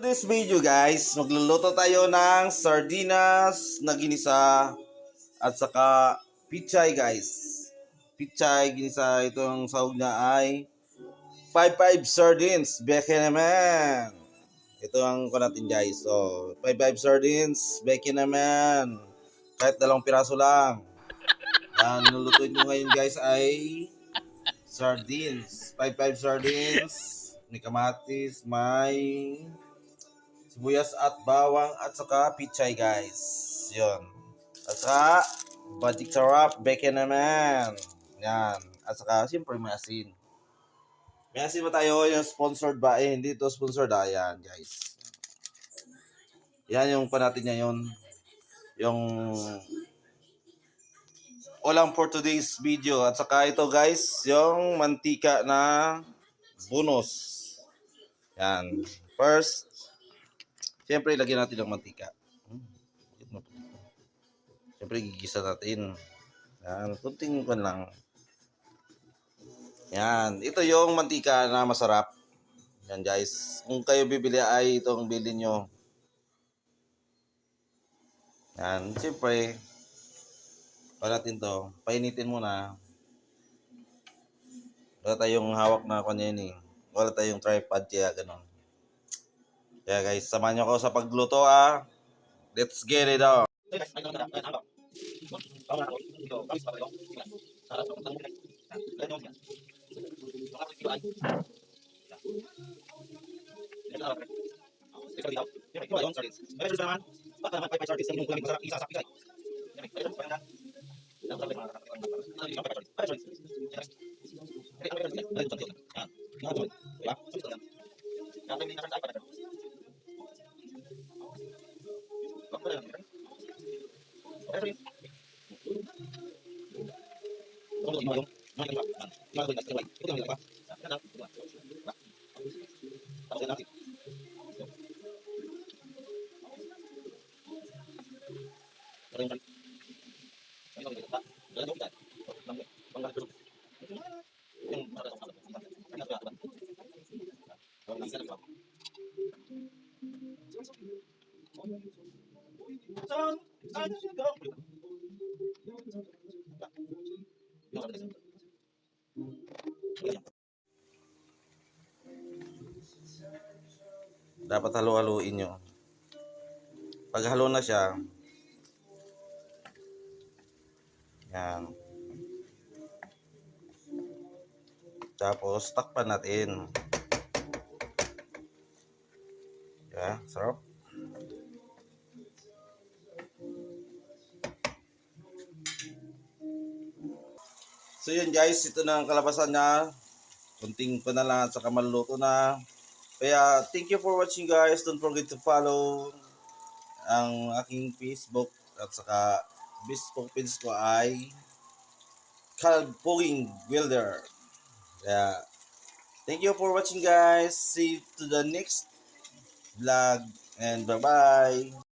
This video guys, magluluto tayo ng sardinas na ginisa at saka pichay guys. Pichay ginisa, itong sahog niya ay 5-5 sardines. Beke naman. Ito ang ko natin guys. So, 5-5 sardines, beke naman. Kahit 2 piraso lang. Ang nilulutuin ko ngayon guys ay sardines. 5-5 sardines. May kamatis, may sibuyas at bawang at saka pichay guys. Yun. At saka badik sarap, bacon naman. Yan. At saka siyempre may asin. May asin ba tayo? Yung sponsored ba? Hindi to sponsored. Ayan guys. Yan yung pa natin ngayon. Yung ulam for today's video. At saka ito guys, yung mantika na bonus. Yan. First, siyempre, lagyan natin ng mantika. Siyempre, gigisa natin. Yan, kunting kon lang. Yan, ito yung mantika na masarap. Yan guys. Kung kayo bibili ay itong bilhin nyo. Yan, siyempre, wala natin to. Painitin muna. Wala tayong hawak na kanya yun eh. Wala tayong tripod kaya ganun. Kaya guys, samahan nyo ako sa pagluto ah. Let's get it on. Dapat halo-haluin nyo. Pag halo na siya, yan. Tapos takpan natin. Yeah, sarap. So yun guys, ito na ang kalabasan niya. Kunting pa na lang at saka maluluto na. Kaya thank you for watching guys. Don't forget to follow ang aking Facebook at saka Facebook page ko ay Calpoging Builder. Kaya thank you for watching guys. See you to the next vlog and bye bye.